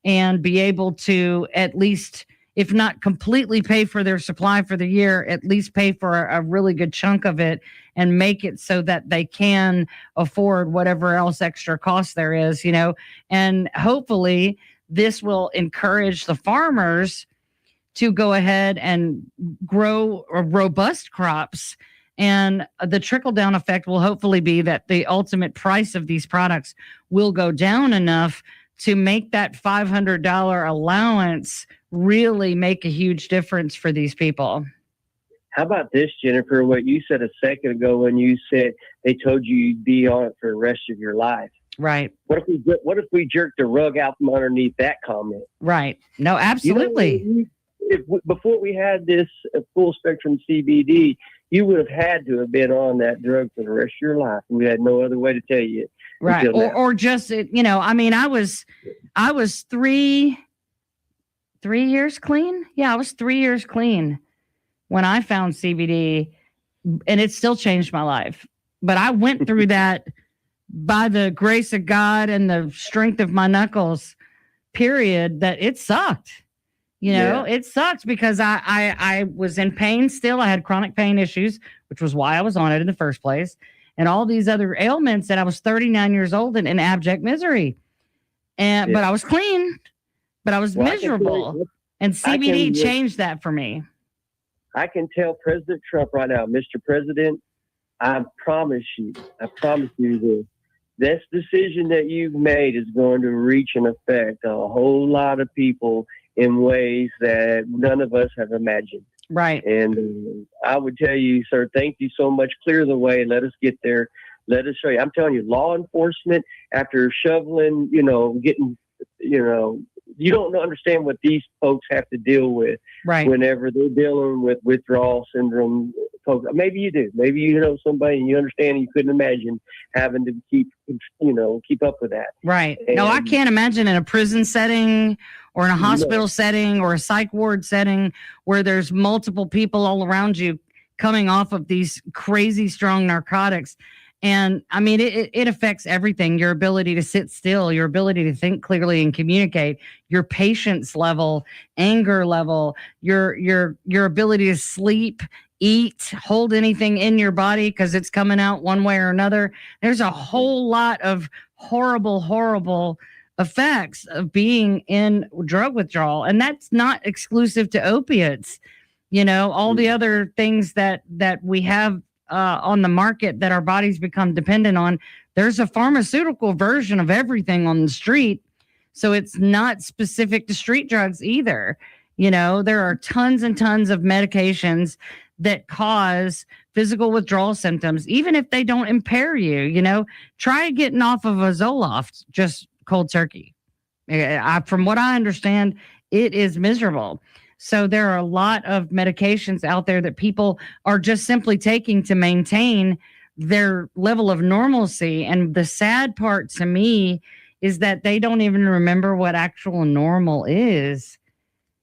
and be able to at least if not completely pay for their supply for the year, at least pay for a really good chunk of it and make it so that they can afford whatever else extra cost there is, and hopefully this will encourage the farmers to go ahead and grow robust crops. And the trickle down effect will hopefully be that the ultimate price of these products will go down enough to make that $500 allowance really make a huge difference for these people. How about this, Jennifer, what you said a second ago when you said they told you you'd be on it for the rest of your life? Right. What if we jerked the rug out from underneath that comment? Right. No, absolutely. Before we had this full spectrum CBD, you would have had to have been on that drug for the rest of your life. We had no other way to tell you. Right. Or just, I was 3 years clean. Yeah, I was 3 years clean when I found CBD, and it still changed my life. But I went through that by the grace of God and the strength of my knuckles, period, that it sucked. It sucked because I was in pain still. I had chronic pain issues, which was why I was on it in the first place. And all these other ailments that I was 39 years old and in abject misery. But I was clean, but I was miserable. And CBD changed that for me. I can tell President Trump right now, Mr. President, I promise you this decision that you've made is going to reach and affect a whole lot of people in ways that none of us have imagined. Right. And I would tell you, sir, thank you so much. Clear the way. Let us get there. Let us show you. I'm telling you, law enforcement, after shoveling, getting, you don't understand what these folks have to deal with whenever they're dealing with withdrawal syndrome. Folks, maybe you do. Maybe you know somebody and you understand and you couldn't imagine having to keep up with that. Right. No, I can't imagine in a prison setting or in a hospital setting or a psych ward setting where there's multiple people all around you coming off of these crazy strong narcotics. And I mean, it affects everything, your ability to sit still, your ability to think clearly and communicate, your patience level, anger level, your ability to sleep, eat, hold anything in your body because it's coming out one way or another. There's a whole lot of horrible effects of being in drug withdrawal. And that's not exclusive to opiates. All the other things that we have on the market that our bodies become dependent on, there's a pharmaceutical version of everything on the street. So it's not specific to street drugs either. There are tons and tons of medications that cause physical withdrawal symptoms, even if they don't impair you. Try getting off of a Zoloft, just cold turkey. From what I understand, it is miserable. So there are a lot of medications out there that people are just simply taking to maintain their level of normalcy. And the sad part to me is that they don't even remember what actual normal is.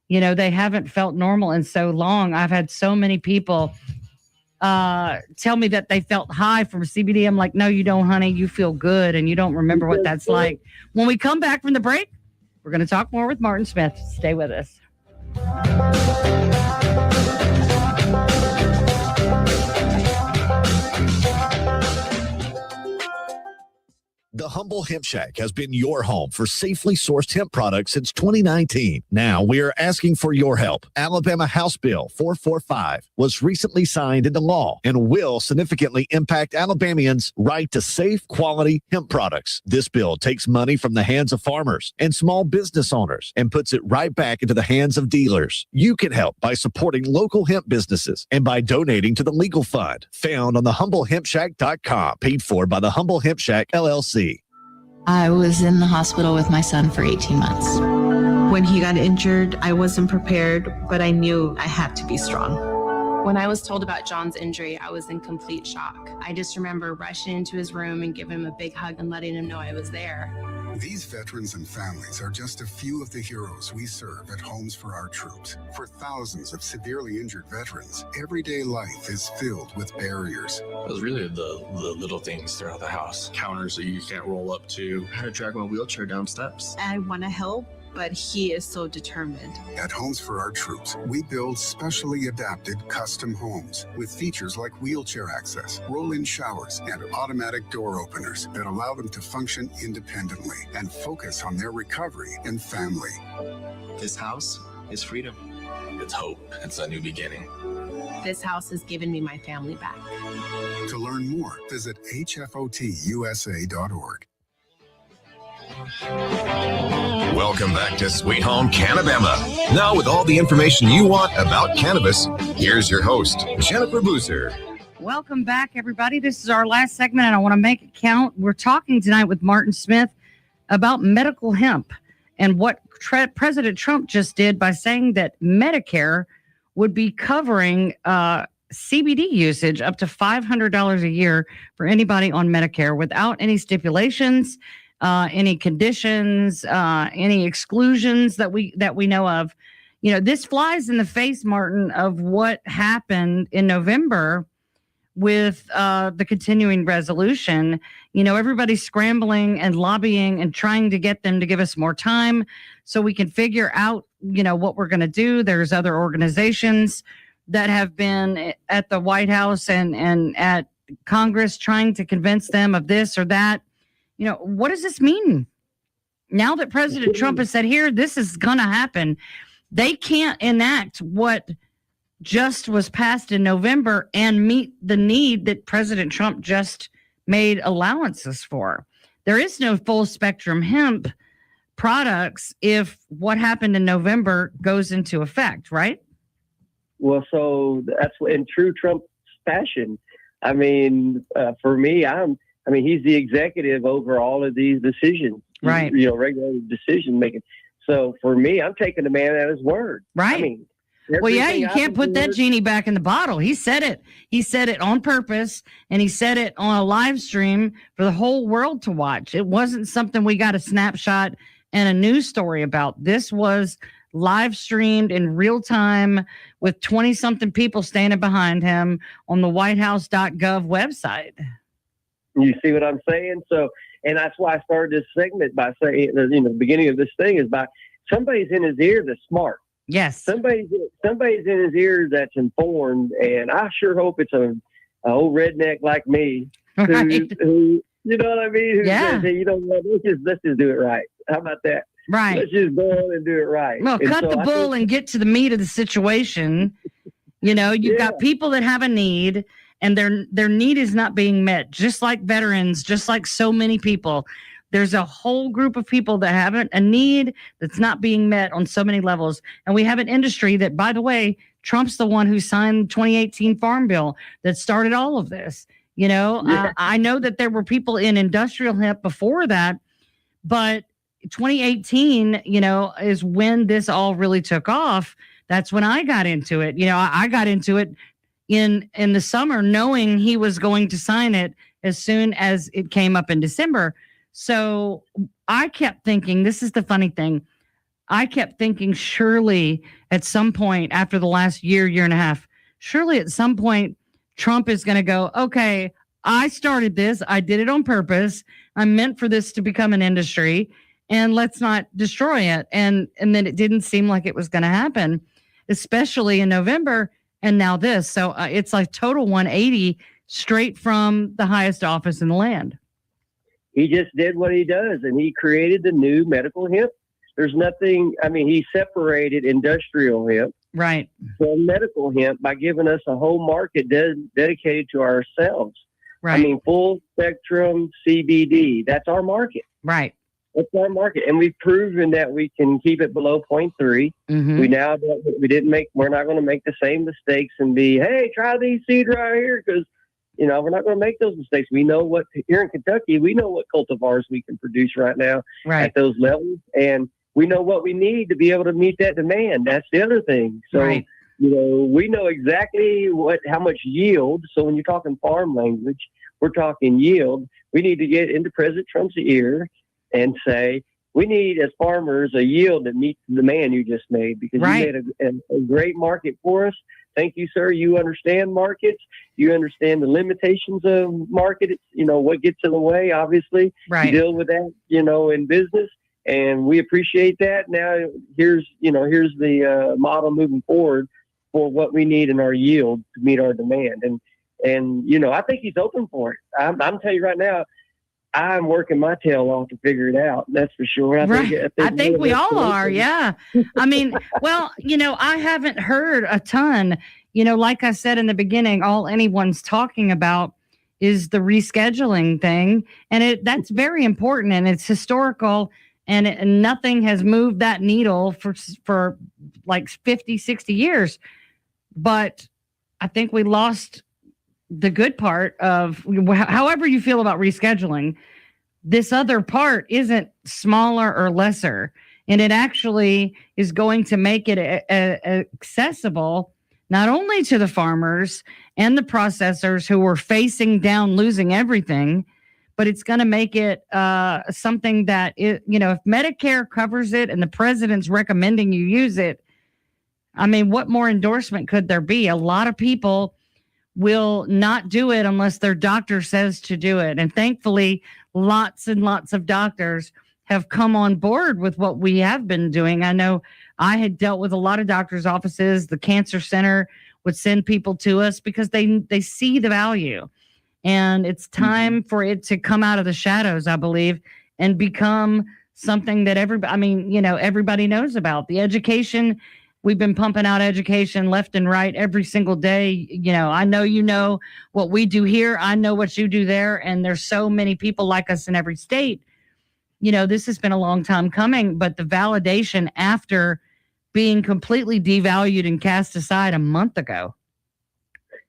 They haven't felt normal in so long. I've had so many people tell me that they felt high from CBD. I'm like, no, you don't, honey. You feel good and you don't remember what that's like. When we come back from the break, we're going to talk more with Martin Smith. Stay with us. The Humble Hemp Shack has been your home for safely sourced hemp products since 2019. Now we are asking for your help. Alabama House Bill 445 was recently signed into law and will significantly impact Alabamians' right to safe, quality hemp products. This bill takes money from the hands of farmers and small business owners and puts it right back into the hands of dealers. You can help by supporting local hemp businesses and by donating to the legal fund found on thehumblehempshack.com, paid for by the Humble Hemp Shack, LLC. I was in the hospital with my son for 18 months. When he got injured, I wasn't prepared, but I knew I had to be strong. When I was told about John's injury, I was in complete shock. I just remember rushing into his room and giving him a big hug and letting him know I was there. These veterans and families are just a few of the heroes we serve at Homes for Our Troops. For thousands of severely injured veterans, everyday life is filled with barriers. It was really the little things throughout the house. Counters that you can't roll up to. How to drag my wheelchair down steps. I want to help but he is so determined. At Homes for Our Troops, we build specially adapted custom homes with features like wheelchair access, roll-in showers, and automatic door openers that allow them to function independently and focus on their recovery and family. This house is freedom. It's hope. It's a new beginning. This house has given me my family back. To learn more, visit hfotusa.org. Welcome back to Sweet Home CANNABAMA. Now with all the information you want about cannabis, here's your host, Jennifer Boozer. Welcome back, everybody. This is our last segment, and I want to make it count. We're talking tonight with Martin Smith about medical hemp and what President Trump just did by saying that Medicare would be covering CBD usage up to $500 a year for anybody on Medicare without any stipulations, any conditions, any exclusions that we know of. You know, this flies in the face, Martin, of what happened in November with the continuing resolution. You know, everybody's scrambling and lobbying and trying to get them to give us more time so we can figure out, you know, what we're going to do. There's other organizations that have been at the White House and at Congress trying to convince them of this or that. You know, what does this mean? Now that President Trump has said, here, this is going to happen, they can't enact what just was passed in November and meet the need that President Trump just made allowances for. There is no full spectrum hemp products if what happened in November goes into effect, right? Well, so that's in true Trump fashion. I mean, for me, he's the executive over all of these decisions, right? You know, regular decision making. So for me, I'm taking the man at his word, right? I mean, well, yeah, you can't put that genie back in the bottle. He said it. He said it on purpose, and he said it on a live stream for the whole world to watch. It wasn't something we got a snapshot and a news story about. This was live streamed in real time with 20-something people standing behind him on the whitehouse.gov website. You see what I'm saying? So, and that's why I started this segment by saying, you know, the beginning of this thing is by somebody's in his ear that's smart. Yes. Somebody's in his ear that's informed, and I sure hope it's a old redneck like me who you know what I mean? Who says, hey, you know what, let's just do it right. How about that? Right. Let's just go on and do it right. Well, and cut so the bull and get to the meat of the situation. You know, you've got people that have a need, and their need is not being met, just like veterans, just like so many people. There's a whole group of people that have a need that's not being met on so many levels. And we have an industry that, by the way, Trump's the one who signed the 2018 Farm Bill that started all of this. You know, I know that there were people in industrial hemp before that, but 2018, you know, is when this all really took off. That's when I got into it. You know, I got into it in the summer, knowing he was going to sign it as soon as it came up in December. So I kept thinking, this is the funny thing. I kept thinking, surely at some point after the last year and a half, surely at some point Trump is going to go, okay, I started this. I did it on purpose. I meant for this to become an industry, and let's not destroy it. And then it didn't seem like it was going to happen, especially in November. And now this. So it's like total 180 straight from the highest office in the land. He just did what he does, and he created the new medical hemp. There's nothing, I mean, he separated industrial hemp right from medical hemp by giving us a whole market dedicated to ourselves. Right. I mean, full spectrum CBD, that's our market. Right. That's our market. And we've proven that we can keep it below 0.3. Mm-hmm. We're not going to make the same mistakes and be, hey, try these seeds right here, because you know, we're not going to make those mistakes. We know what, here in Kentucky, we know what cultivars we can produce right now at those levels. And we know what we need to be able to meet that demand. That's the other thing. So, you know, we know exactly how much yield. So when you're talking farm language, we're talking yield. We need to get into President Trump's ear and say, we need, as farmers, a yield that meets the demand you just made, because you made a great market for us. Thank you, sir. You understand markets. You understand the limitations of market. It's, you know, what gets in the way, obviously. You deal with that, you know, in business. And we appreciate that. Now here's the model moving forward for what we need in our yield to meet our demand. And I think he's open for it. I'm telling you right now, I'm working my tail off to figure it out. That's for sure. I think we all are. Yeah. I mean, well, I haven't heard a ton, like I said in the beginning, all anyone's talking about is the rescheduling thing. And that's very important, and it's historical, and nothing has moved that needle for like 50, 60 years. But I think we lost the good part of, however you feel about rescheduling, this other part isn't smaller or lesser, and it actually is going to make it accessible not only to the farmers and the processors who were facing down losing everything, but it's going to make it something that, if Medicare covers it and the president's recommending you use it, I mean, what more endorsement could there be? A lot of people will not do it unless their doctor says to do it. And thankfully, lots and lots of doctors have come on board with what we have been doing. I know I had dealt with a lot of doctors' offices. The cancer center would send people to us because they see the value. And it's time for it to come out of the shadows, I believe, and become something that everybody knows about. The education, we've been pumping out education left and right every single day. I know what we do here. I know what you do there. And there's so many people like us in every state. This has been a long time coming, but the validation after being completely devalued and cast aside a month ago.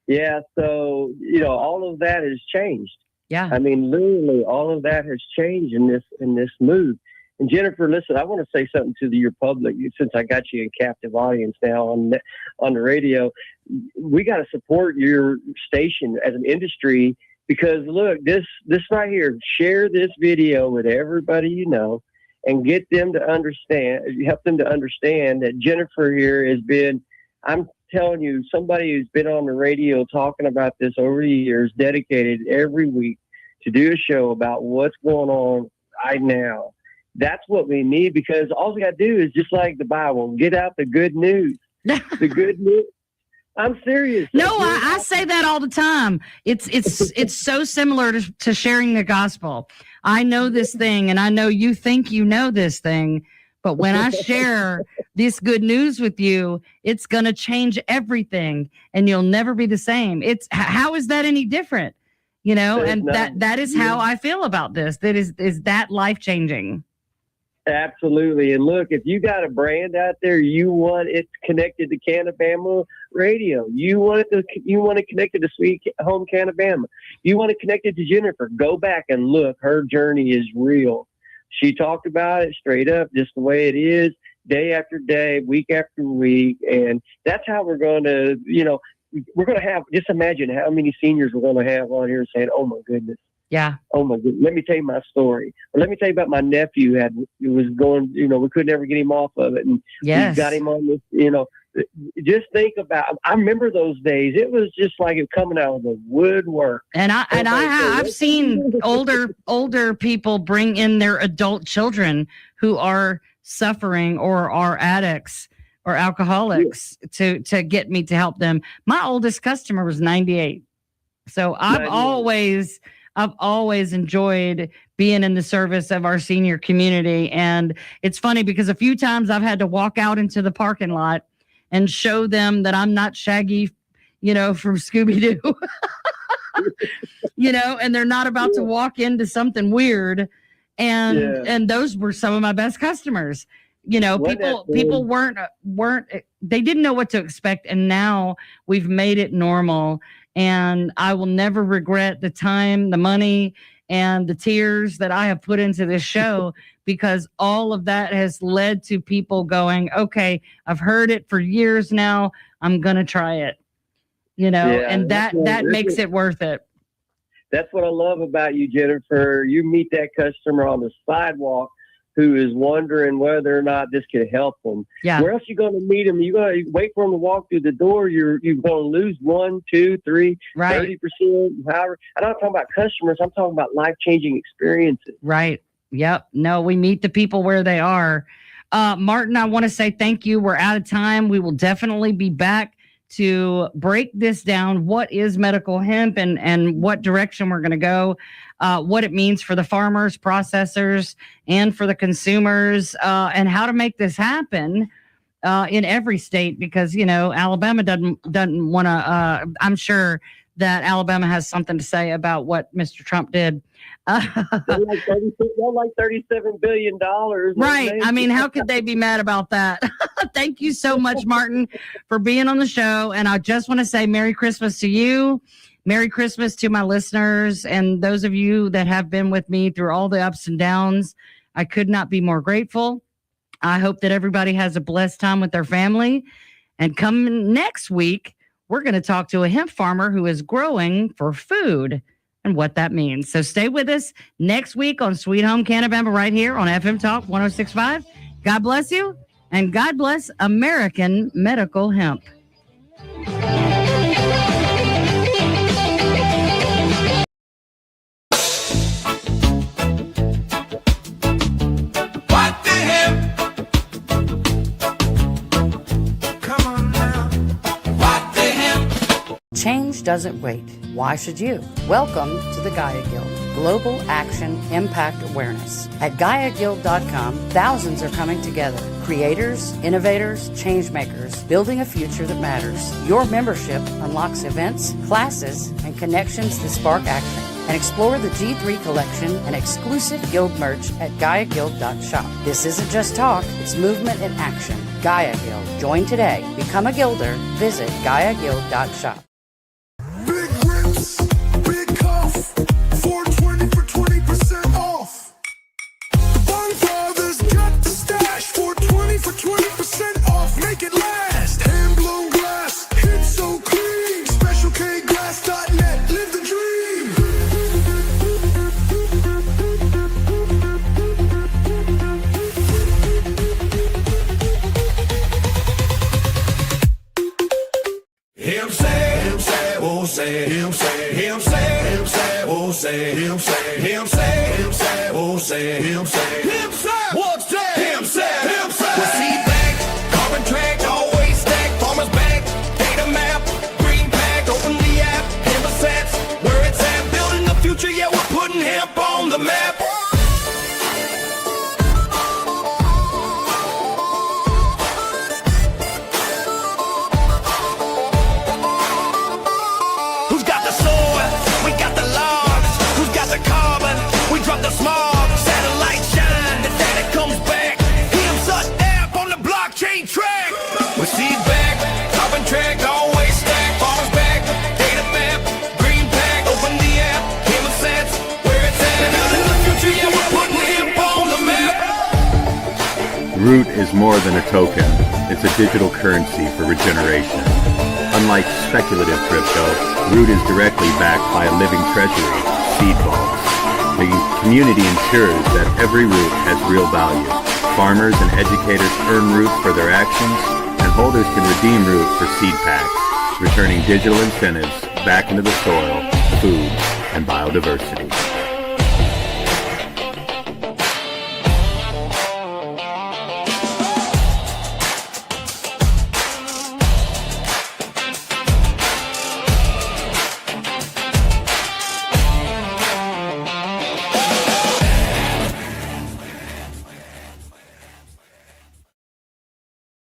Yeah. So, all of that has changed. Yeah. I mean, literally all of that has changed in this move. And Jennifer, listen, I want to say something to your public, since I got you in captive audience now on the radio. We got to support your station as an industry, because look, this right here, share this video with everybody you know, and get them to understand, help them to understand that Jennifer here has been, I'm telling you, somebody who's been on the radio talking about this over the years, dedicated every week to do a show about what's going on right now. That's what we need, because all we got to do is, just like the Bible, get out the good news. The good news. I'm serious. No, I say that all the time. It's so similar to sharing the gospel. I know this thing, and I know you think you know this thing, but when I share this good news with you, it's going to change everything, and you'll never be the same. How is that any different? And that is how I feel about this. That is that life-changing. Absolutely. And look, if you got a brand out there, you want it connected to CANNABAMA Radio. You want it connected to Sweet Home CANNABAMA. You want it connected to Jennifer. Go back and look. Her journey is real. She talked about it straight up, just the way it is, day after day, week after week. And that's how we're going to, we're going to have, just imagine how many seniors we're going to have on here saying, oh my goodness. Yeah. Oh my goodness. Let me tell you my story. Or let me tell you about my nephew who was going, we could never get him off of it. And we got him on this, just think about, I remember those days. It was just like it coming out of the woodwork. And I've seen older people bring in their adult children who are suffering or are addicts or alcoholics to get me to help them. My oldest customer was 98. So I've always enjoyed being in the service of our senior community. And it's funny because a few times I've had to walk out into the parking lot and show them that I'm not Shaggy, from Scooby-Doo, and they're not about to walk into something weird. And those were some of my best customers. People weren't, they didn't know what to expect. And now we've made it normal. And I will never regret the time, the money, and the tears that I have put into this show, because all of that has led to people going, okay, I've heard it for years now. I'm going to try it, and that makes it worth it. That's what I love about you, Jennifer. You meet that customer on the sidewalk who is wondering whether or not this could help them. Yeah. Where else you going to meet them? You're going to wait for them to walk through the door. You're going to lose 1, 2, 3, 30%. However, I'm not talking about customers. I'm talking about life-changing experiences. Right. Yep. No, we meet the people where they are. Martin, I want to say thank you. We're out of time. We will definitely be back to break this down. What is medical hemp and what direction we're going to go, what it means for the farmers, processors, and for the consumers, and how to make this happen in every state, because, Alabama doesn't want to, I'm sure that Alabama has something to say about what Mr. Trump did. They're like $37 billion. Right. I mean, how could they be mad about that? Thank you so much, Martin, for being on the show. And I just want to say Merry Christmas to you. Merry Christmas to my listeners and those of you that have been with me through all the ups and downs. I could not be more grateful. I hope that everybody has a blessed time with their family. And coming next week, we're going to talk to a hemp farmer who is growing for food and what that means. So stay with us next week on Sweet Home CANNABAMA right here on FM Talk 106.5. God bless you, and God bless American medical hemp. Change doesn't wait. Why should you? Welcome to the Gaia Guild, Global Action Impact Awareness. At GaiaGuild.com, thousands are coming together. Creators, innovators, changemakers, building a future that matters. Your membership unlocks events, classes, and connections that spark action. And explore the G3 collection and exclusive guild merch at GaiaGuild.shop. This isn't just talk, it's movement in action. Gaia Guild. Join today. Become a guilder. Visit GaiaGuild.shop. Big cough, 420 for 20% off. Bun Brothers got the stash, 420 for 20% off. Make it last. Hand blown glass, hits so clean. SpecialKGlass.net, live the dream. Him say, oh say, him say, him say, him say, oh say, him say, him say, him say, oh say, him say, him say, what's that? Him say, well, seed bank, carbon track, always stack, farmers bank, data map, green pack, open the app, hemp sets, where it's at, building the future, yeah, we're putting hemp on the map. Drop the smog, satellite shine, the data comes back. Hem's a app on the blockchain track. We see back, carbon track, always stack. Farmers back, data map, green pack, open the app. Hemp sets, where it's at. Out in the future, yeah, we're putting hemp on the map. Root is more than a token. It's a digital currency for regeneration. Unlike speculative crypto, Root is directly backed by a living treasury, seed vaults. The community ensures that every root has real value. Farmers and educators earn root for their actions, and holders can redeem root for seed packs, returning digital incentives back into the soil, food, and biodiversity.